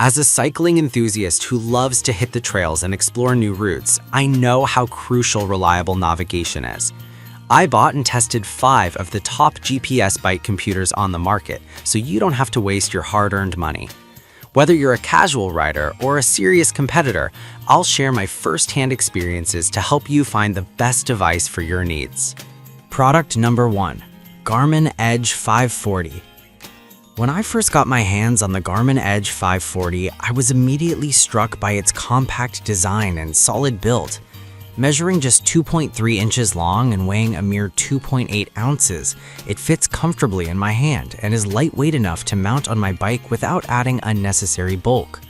As a cycling enthusiast who loves to hit the trails and explore new routes, I know how crucial reliable navigation is. I bought and tested 5 of the top GPS bike computers on the market, so you don't have to waste your hard-earned money. Whether you're a casual rider or a serious competitor, I'll share my first-hand experiences to help you find the best device for your needs. Product number 1. Garmin Edge 540. When I first got my hands on the Garmin Edge 540, I was immediately struck by its compact design and solid build. Measuring just 2.3 inches long and weighing a mere 2.8 ounces, it fits comfortably in my hand and is lightweight enough to mount on my bike without adding unnecessary bulk.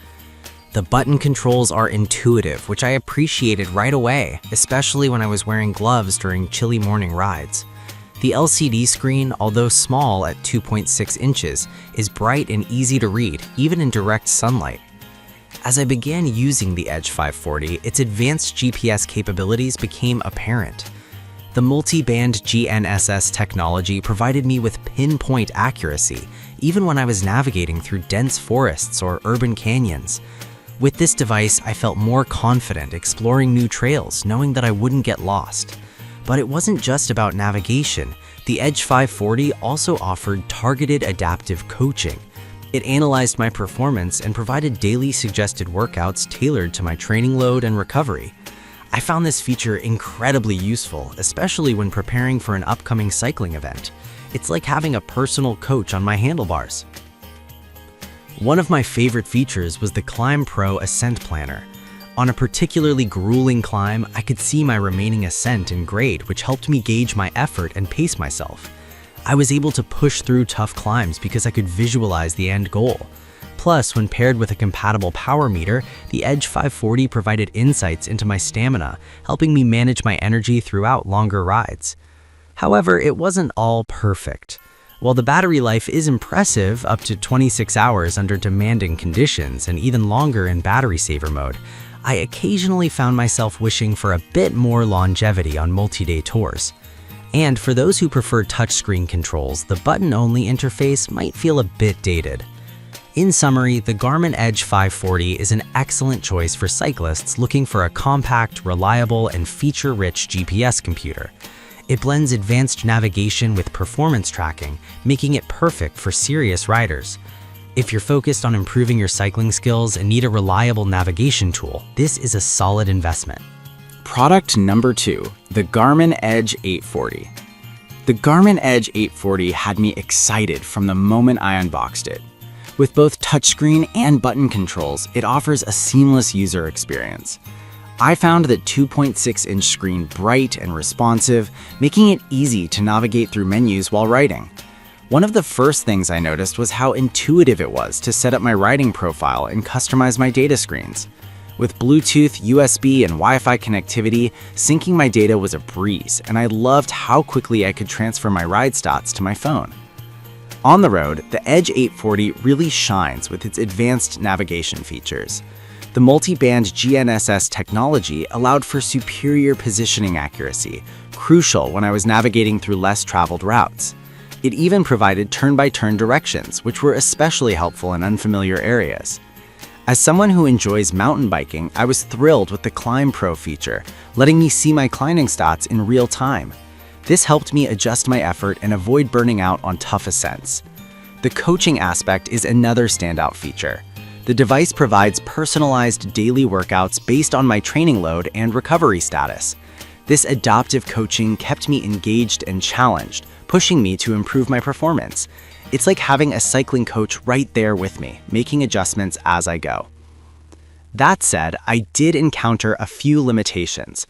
The button controls are intuitive, which I appreciated right away, especially when I was wearing gloves during chilly morning rides. The LCD screen, although small at 2.6 inches, is bright and easy to read, even in direct sunlight. As I began using the Edge 540, its advanced GPS capabilities became apparent. The multi-band GNSS technology provided me with pinpoint accuracy, even when I was navigating through dense forests or urban canyons. With this device, I felt more confident exploring new trails, knowing that I wouldn't get lost. But it wasn't just about navigation. The Edge 540 also offered targeted adaptive coaching. It analyzed my performance and provided daily suggested workouts tailored to my training load and recovery. I found this feature incredibly useful, especially when preparing for an upcoming cycling event. It's like having a personal coach on my handlebars. One of my favorite features was the Climb Pro Ascent Planner. On a particularly grueling climb, I could see my remaining ascent and grade, which helped me gauge my effort and pace myself. I was able to push through tough climbs because I could visualize the end goal. Plus, when paired with a compatible power meter, the Edge 540 provided insights into my stamina, helping me manage my energy throughout longer rides. However, it wasn't all perfect. While the battery life is impressive, up to 26 hours under demanding conditions and even longer in battery saver mode, I occasionally found myself wishing for a bit more longevity on multi-day tours. And for those who prefer touchscreen controls, the button-only interface might feel a bit dated. In summary, the Garmin Edge 540 is an excellent choice for cyclists looking for a compact, reliable, and feature-rich GPS computer. It blends advanced navigation with performance tracking, making it perfect for serious riders. If you're focused on improving your cycling skills and need a reliable navigation tool, this is a solid investment. Product number 2, the Garmin Edge 840. The Garmin Edge 840 had me excited from the moment I unboxed it. With both touchscreen and button controls, it offers a seamless user experience. I found the 2.6-inch screen bright and responsive, making it easy to navigate through menus while riding. One of the first things I noticed was how intuitive it was to set up my riding profile and customize my data screens. With Bluetooth, USB, and Wi-Fi connectivity, syncing my data was a breeze, and I loved how quickly I could transfer my ride stats to my phone. On the road, the Edge 840 really shines with its advanced navigation features. The multi-band GNSS technology allowed for superior positioning accuracy, crucial when I was navigating through less traveled routes. It even provided turn-by-turn directions, which were especially helpful in unfamiliar areas. As someone who enjoys mountain biking, I was thrilled with the Climb Pro feature, letting me see my climbing stats in real time. This helped me adjust my effort and avoid burning out on tough ascents. The coaching aspect is another standout feature. The device provides personalized daily workouts based on my training load and recovery status. This adaptive coaching kept me engaged and challenged, pushing me to improve my performance. It's like having a cycling coach right there with me, making adjustments as I go. That said, I did encounter a few limitations.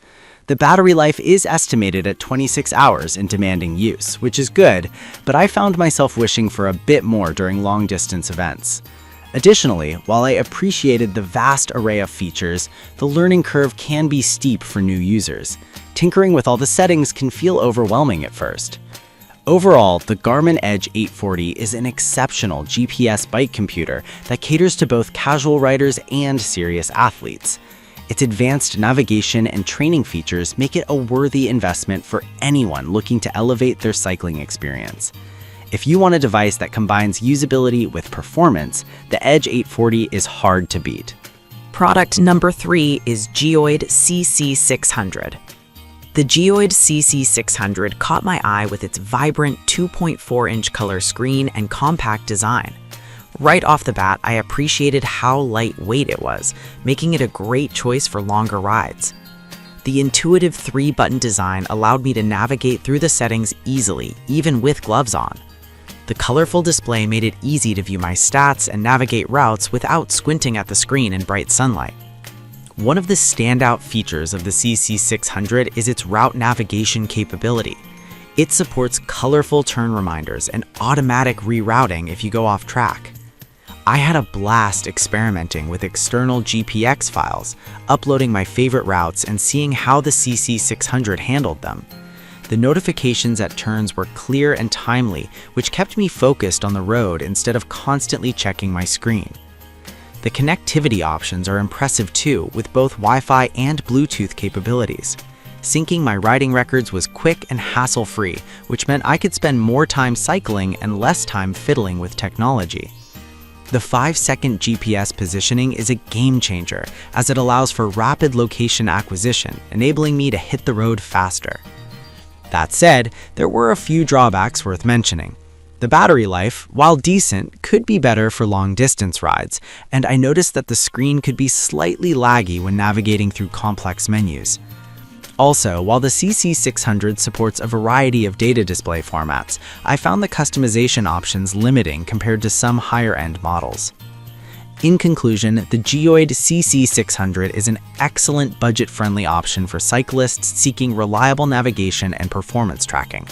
The battery life is estimated at 26 hours in demanding use, which is good, but I found myself wishing for a bit more during long-distance events. Additionally, while I appreciated the vast array of features, the learning curve can be steep for new users. Tinkering with all the settings can feel overwhelming at first. Overall, the Garmin Edge 840 is an exceptional GPS bike computer that caters to both casual riders and serious athletes. Its advanced navigation and training features make it a worthy investment for anyone looking to elevate their cycling experience. If you want a device that combines usability with performance, the Edge 840 is hard to beat. Product number 3 is Geoid CC600. The Geoid CC600 caught my eye with its vibrant 2.4-inch color screen and compact design. Right off the bat, I appreciated how lightweight it was, making it a great choice for longer rides. The intuitive 3-button design allowed me to navigate through the settings easily, even with gloves on. The colorful display made it easy to view my stats and navigate routes without squinting at the screen in bright sunlight. One of the standout features of the CC600 is its route navigation capability. It supports colorful turn reminders and automatic rerouting if you go off track. I had a blast experimenting with external GPX files, uploading my favorite routes and seeing how the CC600 handled them. The notifications at turns were clear and timely, which kept me focused on the road instead of constantly checking my screen. The connectivity options are impressive too, with both Wi-Fi and Bluetooth capabilities. Syncing my riding records was quick and hassle-free, which meant I could spend more time cycling and less time fiddling with technology. The 5-second GPS positioning is a game changer, as it allows for rapid location acquisition, enabling me to hit the road faster. That said, there were a few drawbacks worth mentioning. The battery life, while decent, could be better for long-distance rides, and I noticed that the screen could be slightly laggy when navigating through complex menus. Also, while the CC600 supports a variety of data display formats, I found the customization options limiting compared to some higher-end models. In conclusion, the Geoid CC600 is an excellent budget-friendly option for cyclists seeking reliable navigation and performance tracking.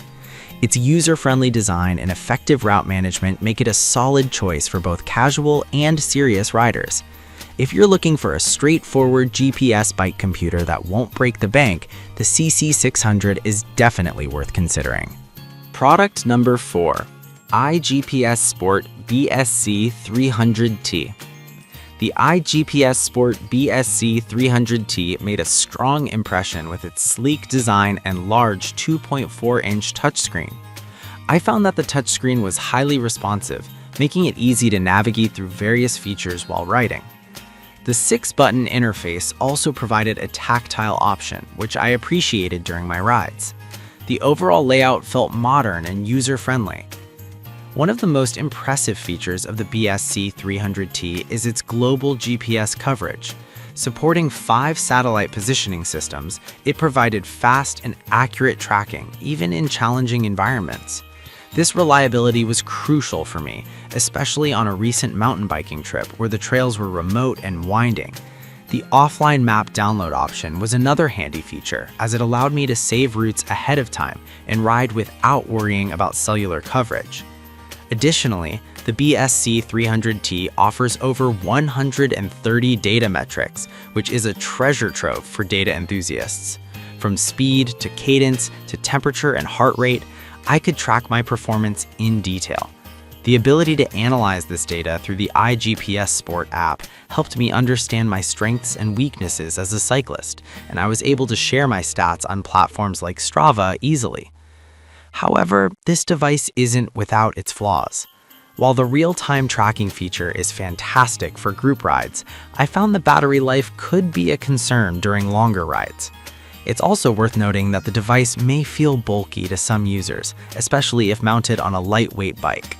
Its user-friendly design and effective route management make it a solid choice for both casual and serious riders. If you're looking for a straightforward GPS bike computer that won't break the bank, the CC600 is definitely worth considering. Product number 4, iGPS Sport BSC 300T. The iGPS Sport BSC 300T made a strong impression with its sleek design and large 2.4-inch touchscreen. I found that the touchscreen was highly responsive, making it easy to navigate through various features while riding. The 6-button interface also provided a tactile option, which I appreciated during my rides. The overall layout felt modern and user-friendly. One of the most impressive features of the BSC 300T is its global GPS coverage. Supporting 5 satellite positioning systems, it provided fast and accurate tracking, even in challenging environments. This reliability was crucial for me, especially on a recent mountain biking trip where the trails were remote and winding. The offline map download option was another handy feature, as it allowed me to save routes ahead of time and ride without worrying about cellular coverage. Additionally, the BSC 300T offers over 130 data metrics, which is a treasure trove for data enthusiasts. From speed to cadence to temperature and heart rate, I could track my performance in detail. The ability to analyze this data through the iGPS Sport app helped me understand my strengths and weaknesses as a cyclist, and I was able to share my stats on platforms like Strava easily. However, this device isn't without its flaws. While the real-time tracking feature is fantastic for group rides, I found the battery life could be a concern during longer rides. It's also worth noting that the device may feel bulky to some users, especially if mounted on a lightweight bike.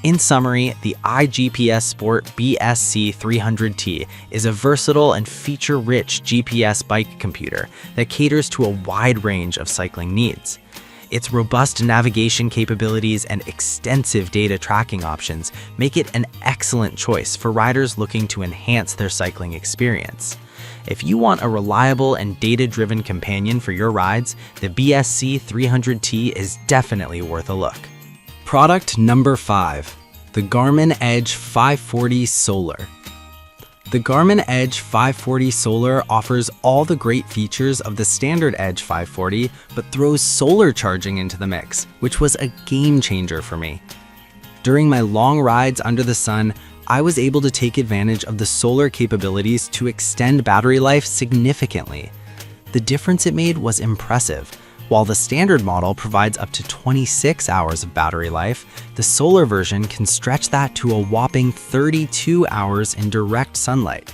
In summary, the iGPS Sport BSC 300T is a versatile and feature-rich GPS bike computer that caters to a wide range of cycling needs. Its robust navigation capabilities and extensive data tracking options make it an excellent choice for riders looking to enhance their cycling experience. If you want a reliable and data-driven companion for your rides, the BSC 300T is definitely worth a look. Product number 5, the Garmin Edge 540 Solar. The Garmin Edge 540 Solar offers all the great features of the standard Edge 540, but throws solar charging into the mix, which was a game changer for me. During my long rides under the sun, I was able to take advantage of the solar capabilities to extend battery life significantly. The difference it made was impressive. While the standard model provides up to 26 hours of battery life, the solar version can stretch that to a whopping 32 hours in direct sunlight.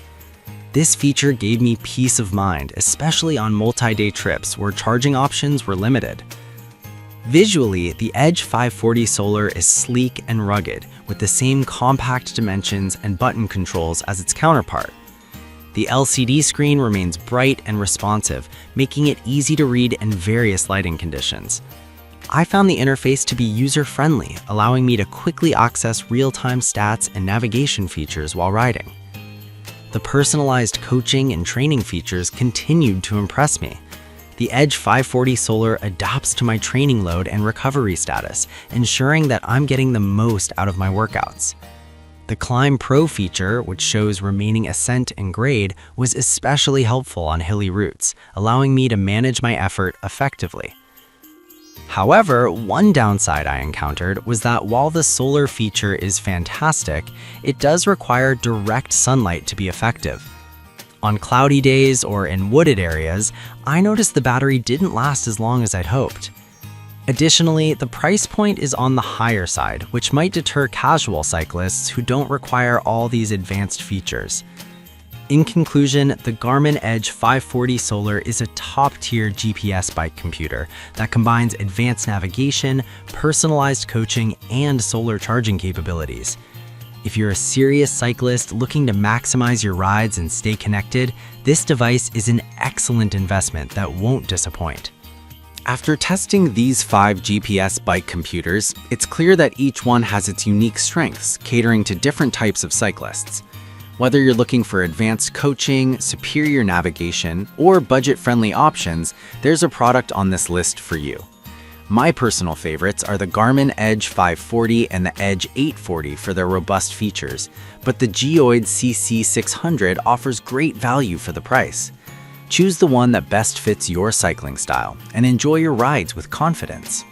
This feature gave me peace of mind, especially on multi-day trips where charging options were limited. Visually, the Edge 540 Solar is sleek and rugged, with the same compact dimensions and button controls as its counterpart. The LCD screen remains bright and responsive, making it easy to read in various lighting conditions. I found the interface to be user-friendly, allowing me to quickly access real-time stats and navigation features while riding. The personalized coaching and training features continued to impress me. The Edge 540 Solar adapts to my training load and recovery status, ensuring that I'm getting the most out of my workouts. The Climb Pro feature, which shows remaining ascent and grade, was especially helpful on hilly routes, allowing me to manage my effort effectively. However, one downside I encountered was that while the solar feature is fantastic, it does require direct sunlight to be effective. On cloudy days or in wooded areas, I noticed the battery didn't last as long as I'd hoped. Additionally, the price point is on the higher side, which might deter casual cyclists who don't require all these advanced features. In conclusion, the Garmin Edge 540 Solar is a top-tier GPS bike computer that combines advanced navigation, personalized coaching, and solar charging capabilities. If you're a serious cyclist looking to maximize your rides and stay connected, this device is an excellent investment that won't disappoint. After testing these 5 GPS bike computers, it's clear that each one has its unique strengths, catering to different types of cyclists. Whether you're looking for advanced coaching, superior navigation, or budget-friendly options, there's a product on this list for you. My personal favorites are the Garmin Edge 540 and the Edge 840 for their robust features, but the Geoid CC600 offers great value for the price. Choose the one that best fits your cycling style and enjoy your rides with confidence.